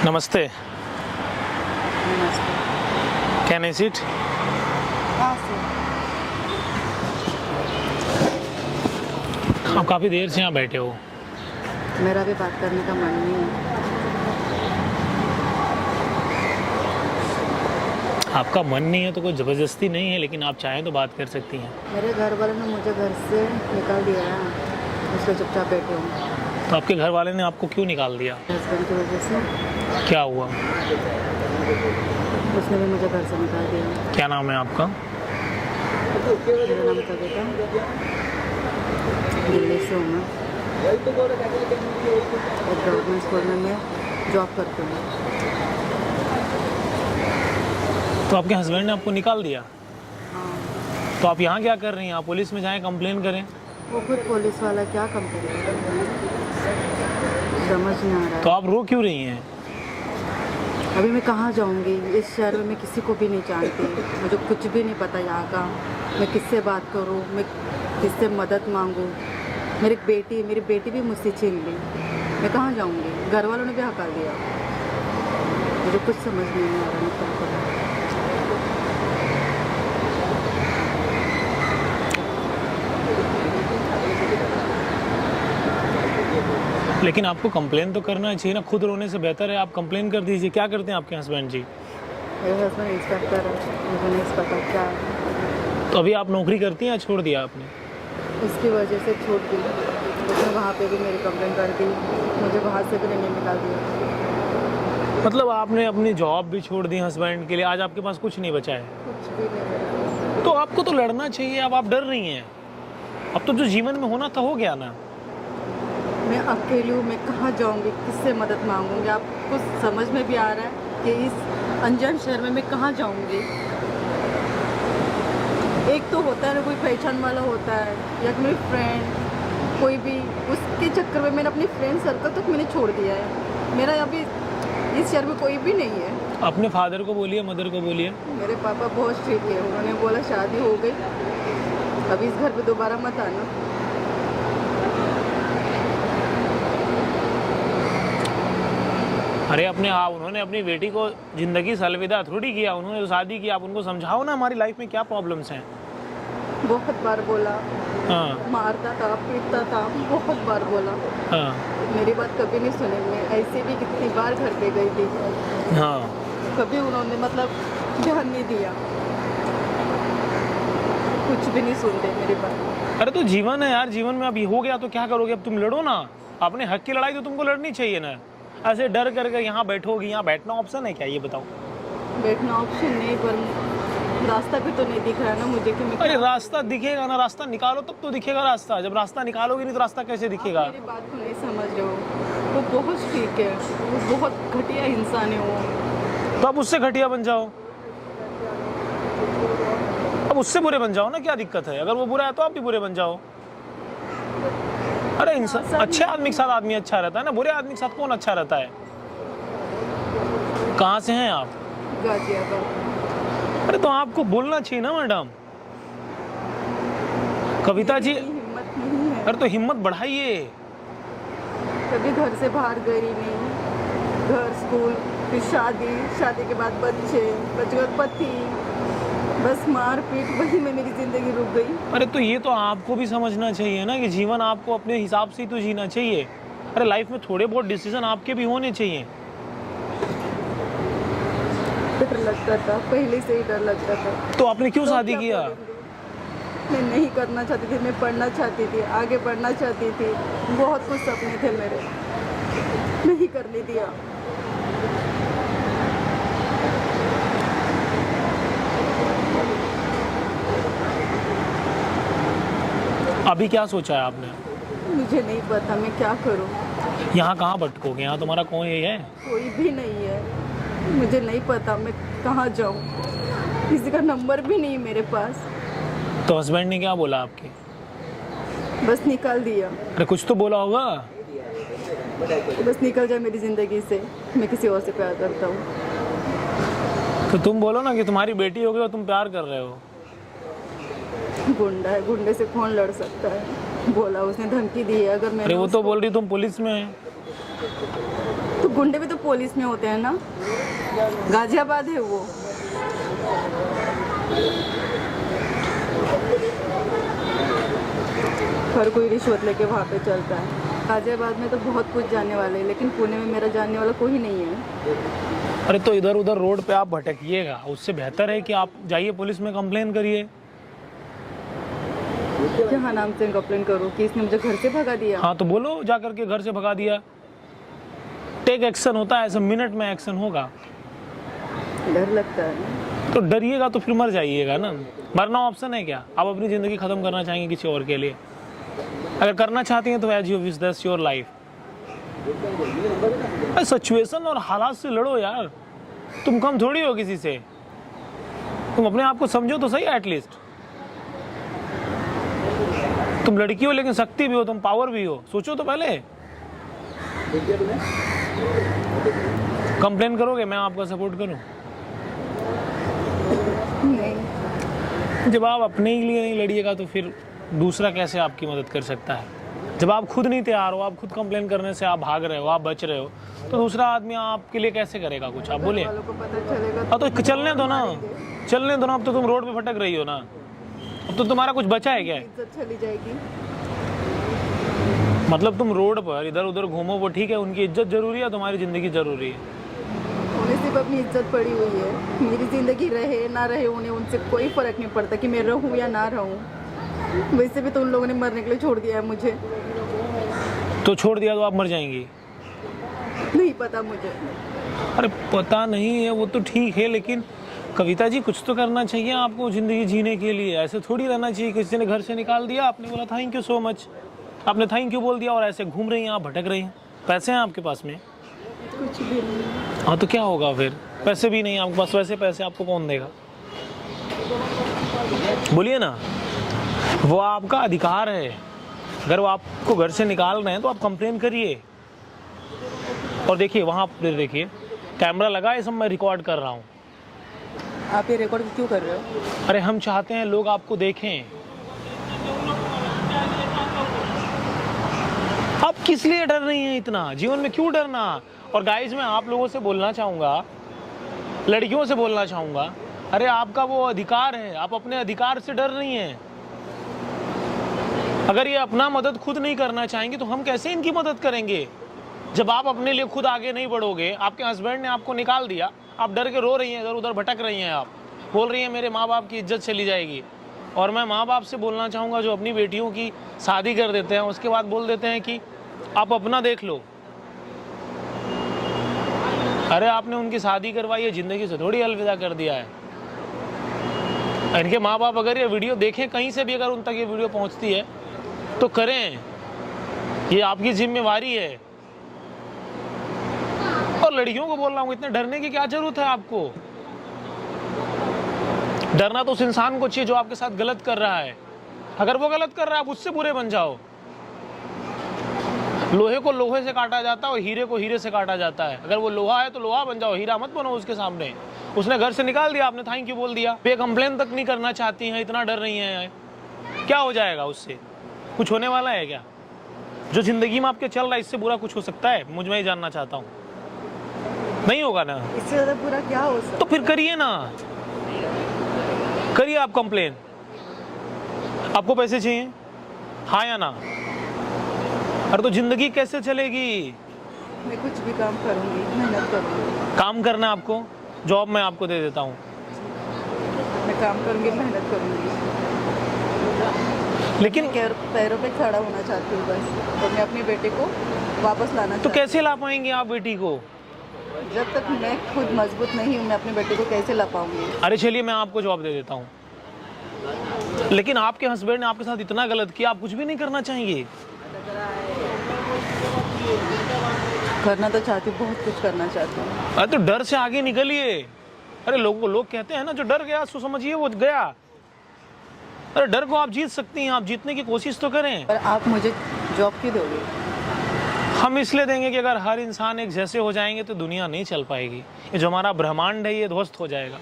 नमस्ते। नमस्ते। Can I sit? हाँ सर। आप काफ़ी देर से यहाँ बैठे हो। मेरा भी बात करने का मन नहीं है। आपका मन नहीं है तो कोई ज़बरदस्ती नहीं है, लेकिन आप चाहें तो बात कर सकती हैं। मेरे घर वाले ने मुझे घर से निकाल दिया है, इसलिए चुपचाप बैठे हूँ। तो आपके घर वाले ने आपको क्यों निकाल दिया? हस्बैंड की वजह से। क्या हुआ? उसने भी मुझे घर से निकाल दिया। क्या नाम है आपका? मेरा नाम कविता, दिल्ली से हूँ मैं। एक गवर्नमेंट स्कूल में मैं जॉब करती हूँ। तो आपके हस्बैंड ने आपको निकाल दिया? हाँ। तो आप यहाँ क्या कर रही हैं? आप पुलिस में जाएं, कंप्लेन करें। वो खुद पुलिस वाला क्या कंप्लेन करेगा, समझ नहीं आ रहा तो है। आप रो क्यों रही हैं? अभी मैं कहाँ जाऊँगी? इस शहर में मैं किसी को भी नहीं जानती, मुझे कुछ भी नहीं पता यहाँ का। मैं किससे बात करूँ, मैं किससे मदद मांगूँ? मेरी बेटी भी मुझसे छीन ली। मैं कहाँ जाऊँगी? घर वालों ने भी हकार दिया। मुझे कुछ समझ नहीं आ रहा मैं क्या करूँ। लेकिन आपको कंप्लेन तो करना चाहिए ना। खुद रोने से बेहतर है आप कंप्लेन कर दीजिए। क्या करते हैं आपके हस्बैंड जी? मेरे हस्बैंड इंस्पेक्टर है, मुझे नहीं पता क्या है। तो अभी आप नौकरी करती हैं या छोड़ दिया आपने? उसकी वजह से छूट दी। उसने वहाँ पे भी मेरी कंप्लेन कर दी, मुझे वहाँ से भी नहीं निकाल दिया। मतलब आपने अपनी जॉब भी छोड़ दी हस्बैंड के लिए, आज आपके पास कुछ नहीं बचा है। कुछ भी नहीं मेरे पास। तो आपको तो लड़ना चाहिए। अब आप डर रही हैं। अब तो जो जीवन में होना था हो गया ना। मैं अकेली हूँ, मैं कहाँ जाऊँगी, किससे मदद मांगूंगी? आपको समझ में भी आ रहा है कि इस अनजान शहर में मैं कहाँ जाऊँगी? एक तो होता है ना, कोई पहचान वाला होता है या मेरी फ्रेंड कोई भी, उसके चक्कर में मैंने अपनी फ्रेंड सर्कल तक मैंने छोड़ दिया है। मेरा अभी इस शहर में कोई भी नहीं है। अपने फादर को बोलिए, मदर को बोलिए। मेरे पापा बहुत स्ट्रिक्ट है, उन्होंने बोला शादी हो गई, अभी इस घर पे दोबारा मत आना। अरे उन्होंने अपनी बेटी को ज़िंदगी से अलविदा थोड़ी किया। उन्होंने तो शादी की। आप उनको समझाओ ना हमारी लाइफ में क्या प्रॉब्लम्स हैं। बहुत बार बोला, हाँ मारता था, पीटता था, बहुत बार बोला। हाँ मेरी बात कभी नहीं सुनी। मैं ऐसे भी कितनी बार घर पे गई थी, हाँ। कभी उन्होंने ध्यान नहीं दिया, कुछ भी नहीं सुनते मेरी बात। अरे तो जीवन है यार, जीवन में अब ये हो गया तो क्या करोगे? अब तुम लड़ो ना अपने हक की लड़ाई। तो तुमको लड़नी चाहिए ना। ऐसे डर करके यहाँ बैठोगी। यहाँ बैठना ऑप्शन है क्या, ये बताओ? बैठना ऑप्शन नहीं, पर रास्ता भी तो नहीं दिख रहा है ना मुझे कि मैं अरे क्या- रास्ता दिखेगा ना। रास्ता निकालो तब तो दिखेगा रास्ता। जब रास्ता निकालोगे नहीं तो रास्ता कैसे दिखेगा? आप मेरी बात को नहीं समझ रहे हो। वो बहुत ठीक है, वो बहुत घटिया इंसान है वो। तो अब उससे घटिया बन जाओ। अब उससे बुरे बन जाओ ना, क्या दिक्कत है? अगर वो बुरा है तो आप भी बुरे बन जाओ। अरे इंसान अच्छे आदमी के साथ आदमी अच्छा रहता है ना। बुरे आदमी के साथ कौन अच्छा रहता है? कहाँ से हैं आप? गाजियाबाद। अरे तो आपको बोलना चाहिए ना मैडम। कविता जी, हिम्मत नहीं है, अरे तो हिम्मत बढ़ाइए। कभी घर से बाहर गई नहीं। घर, स्कूल, फिर शादी के बाद बच्चे के बाद पति, बस मार पीट, वही में मेरी जिंदगी रुक गई। अरे तो ये तो आपको भी समझना चाहिए ना कि जीवन आपको अपने हिसाब से ही तो जीना चाहिए। अरे लाइफ में थोड़े बहुत डिसीजन आपके भी होने चाहिए। डर लगता था, पहले से ही डर लगता था। तो आपने क्यों लोग शादी क्या किया? बोलेंगे? मैं नहीं करना चाहती थी, मैं पढ़ना चाहती थी, आगे बढ़ना चाहती थी, बहुत कुछ सपने थे मेरे, नहीं करने दिया। अभी क्या सोचा है आपने? मुझे नहीं पता मैं क्या करूं। यहाँ कहाँ भटकोगे? यहाँ तुम्हारा कौन है? कोई भी नहीं है, मुझे नहीं पता मैं कहाँ जाऊं। किसी का नंबर भी नहीं मेरे पास। तो हस्बैंड ने क्या बोला आपके? बस निकाल दिया। अरे कुछ तो बोला होगा। बस निकल जाए मेरी ज़िंदगी से, मैं किसी और से प्यार करता हूँ। तो तुम बोलो ना कि तुम्हारी बेटी हो गई और तुम प्यार कर रहे हो। गुंडा है, गुंडे से कौन लड़ सकता है? बोला, उसने धमकी दी है। अगर अरे मैंने वो तो बोल रही तुम पुलिस में है। तो गुंडे भी तो पुलिस में होते हैं ना, गाजियाबाद है वो। हर कोई रिश्वत लेके वहाँ पे चलता है। गाजियाबाद में तो बहुत कुछ जाने वाले हैं, लेकिन पुणे में मेरा जानने वाला कोई नहीं है। अरे तो इधर उधर रोड पे आप भटकिएगा, उससे बेहतर है कि आप जाइए पुलिस में कंप्लेन करिए। क्या नाम से कंप्लेन करूँ कि इसने मुझे घर से भगा दिया? हाँ तो बोलो जा करके घर से भगा दिया। टेक एक्शन होता है, ऐसे मिनट में एक्शन होगा। डर लगता है। तो डरिएगा तो फिर मर जाइएगा ना। मरना ऑप्शन है क्या? आप अपनी ज़िंदगी ख़त्म करना चाहेंगे किसी और के लिए? अगर करना चाहती हैं तो as you wish, that's your life. Situation और हालात से लड़ो यार, तुम कम थोड़ी हो किसी से। तुम अपने आप को समझो तो सही एटलीस्ट। तुम लड़की हो लेकिन शक्ति भी हो, तुम पावर भी हो, सोचो तो पहले। कंप्लेन करोगे, मैं आपका सपोर्ट करूं? नहीं। जब आप अपने ही लिए नहीं लड़िएगा तो फिर दूसरा कैसे आपकी मदद कर सकता है? जब आप खुद नहीं तैयार हो, आप खुद कंप्लेन करने से आप भाग रहे हो, आप बच रहे हो, तो दूसरा आदमी आपके लिए कैसे करेगा कुछ? आप बोलिए। हाँ तो चलने दो ना, चलने दो ना। अब तो तुम रोड पे भटक रही हो ना, अब तो तुम्हारा कुछ बचा है क्या? इज्जत चली जाएगी। मतलब तुम रोड पर इधर उधर घूमो वो ठीक है, उनकी इज्जत जरूरी है, तुम्हारी जिंदगी जरूरी है? उन्हें सिर्फ अपनी इज्जत पड़ी हुई है। मेरी जिंदगी रहे ना रहे उन्हें उनसे कोई फर्क नहीं पड़ता कि मैं रहूं या ना रहूं। वैसे भी तो उन लोगों ने मरने के लिए छोड़ दिया है मुझे। तो छोड़ दिया तो आप मर जाएंगी? नहीं पता मुझे। अरे पता नहीं है वो तो ठीक है, लेकिन कविता जी कुछ तो करना चाहिए आपको जिंदगी जीने के लिए। ऐसे थोड़ी रहना चाहिए किसी ने घर से निकाल दिया, आपने बोला थैंक यू सो मच, आपने थैंक यू बोल दिया और ऐसे घूम रही हैं आप, भटक रही हैं। पैसे हैं आपके पास में? कुछ भी नहीं। हाँ तो क्या होगा फिर? पैसे भी नहीं आपके पास, वैसे पैसे आपको कौन देगा? बोलिए ना। वो आपका अधिकार है। अगर वो आपको घर से निकाल रहे हैं तो आप कंप्लेन करिए। और देखिए वहाँ पर देखिए कैमरा लगा है, सब मैं रिकॉर्ड कर रहा हूँ। आप ये रिकॉर्ड क्यों कर रहे हो? अरे हम चाहते हैं लोग आपको देखें। आप किस लिए डर रही हैं इतना? जीवन में क्यों डरना? और गाइस मैं आप लोगों से बोलना चाहूँगा, लड़कियों से बोलना चाहूँगा, अरे आपका वो अधिकार है, आप अपने अधिकार से डर रही हैं। अगर ये अपना मदद खुद नहीं करना चाहेंगे तो हम कैसे इनकी मदद करेंगे? जब आप अपने लिए खुद आगे नहीं बढ़ोगे, आपके हस्बैंड ने आपको निकाल दिया, आप डर के रो रही हैं, इधर उधर भटक रही हैं, आप बोल रही हैं मेरे माँ बाप की इज्जत चली जाएगी। और मैं माँ बाप से बोलना चाहूँगा जो अपनी बेटियों की शादी कर देते हैं, उसके बाद बोल देते हैं कि आप अपना देख लो। अरे आपने उनकी शादी करवाई है, ज़िंदगी से थोड़ी अलविदा कर दिया है। इनके माँ बाप अगर ये वीडियो देखें, कहीं से भी अगर उन तक ये वीडियो पहुँचती है तो करें, ये आपकी जिम्मेवारी है। और लड़कियों को बोल रहा हूँ, इतने डरने की क्या जरूरत है आपको? डरना तो उस इंसान को चाहिए जो आपके साथ गलत कर रहा है। अगर वो गलत कर रहा है आप उससे बुरे बन जाओ। लोहे को लोहे से काटा जाता है और हीरे को हीरे से काटा जाता है। अगर वो लोहा है तो लोहा बन जाओ, हीरा मत बनो उसके सामने। उसने घर से निकाल दिया, आपने थैंक यू बोल दिया। पे कंप्लेन तक नहीं करना चाहती हैं, इतना डर रही हैं, क्या हो जाएगा उससे? कुछ होने वाला है क्या? जो जिंदगी में आपके चल रहा है इससे बुरा कुछ हो सकता है? मुझ में ही जानना चाहता हूँ। नहीं होगा ना? इससे ज़्यादा बुरा क्या हो सकता? तो फिर करिए ना, करिए आप कंप्लेन। आपको पैसे चाहिए, हाँ या ना? अरे तो जिंदगी कैसे चलेगी? मैं कुछ भी काम करूंगी, मेहनत करूंगी। काम करना है आपको, जॉब मैं आपको दे देता हूँ। मैं काम करूंगी, मेहनत करूंगी, लेकिन पैरों पे खड़ा होना चाहती हूँ बस। और मैं अपनी बेटे को वापस लाना तो कैसे ला पाएंगे आप बेटी को? जब तक मैं खुद मजबूत नहीं हूँ, मैं अपने बेटे को कैसे ला पाऊंगी? अरे चलिए मैं आपको जॉब दे देता हूँ, लेकिन आपके हस्बैंड ने आपके साथ इतना गलत किया, आप कुछ भी नहीं करना चाहेंगे? करना तो चाहती हूँ, बहुत कुछ करना चाहती हूँ। अरे तो डर से आगे निकलिए। अरे लोग कहते हैं ना, जो डर गया सो समझिए वो गया। अरे डर को आप जीत सकती हैं, आप जीतने की कोशिश तो करें। पर आप मुझे जॉब क्यों दोगे? हम इसलिए देंगे कि अगर हर इंसान एक जैसे हो जाएंगे तो दुनिया नहीं चल पाएगी। ये जो हमारा ब्रह्मांड है ये ध्वस्त हो जाएगा।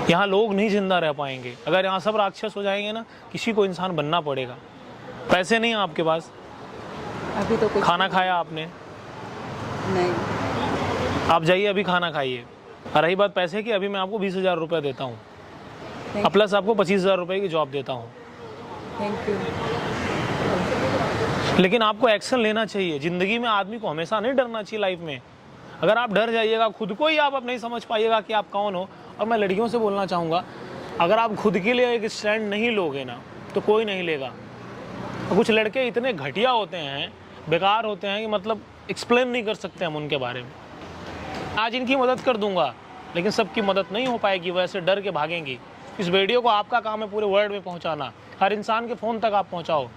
यहाँ लोग नहीं जिंदा रह पाएंगे। अगर यहाँ सब राक्षस हो जाएंगे ना, किसी को इंसान बनना पड़ेगा। पैसे नहीं है आपके पास, अभी तो कुछ खाना खाया आपने? नहीं। आप जाइए अभी खाना खाइए। और रही बात पैसे की, अभी मैं आपको 20,000 रुपये देता हूँ और प्लस आपको 25,000 रुपये की जॉब देता हूँ। Thank you. लेकिन आपको एक्शन लेना चाहिए। ज़िंदगी में आदमी को हमेशा नहीं डरना चाहिए लाइफ में। अगर आप डर जाइएगा, खुद को ही आप अब नहीं समझ पाइएगा कि आप कौन हो। और मैं लड़कियों से बोलना चाहूँगा, अगर आप खुद के लिए एक स्टैंड नहीं लोगे ना तो कोई नहीं लेगा। और कुछ लड़के इतने घटिया होते हैं, बेकार होते हैं कि मतलब एक्सप्लेन नहीं कर सकते हम उनके बारे में। आज इनकी मदद कर दूंगा लेकिन सबकी मदद नहीं हो पाएगी, वैसे डर के भागेंगी। इस वीडियो को आपका काम है पूरे वर्ल्ड में पहुंचाना, हर इंसान के फ़ोन तक आप पहुंचाओ।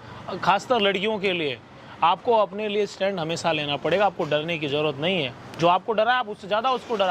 खासकर लड़कियों के लिए आपको अपने लिए स्टैंड हमेशा लेना पड़ेगा। आपको डरने की ज़रूरत नहीं है। जो आपको डरा है आप उससे ज़्यादा उसको डरा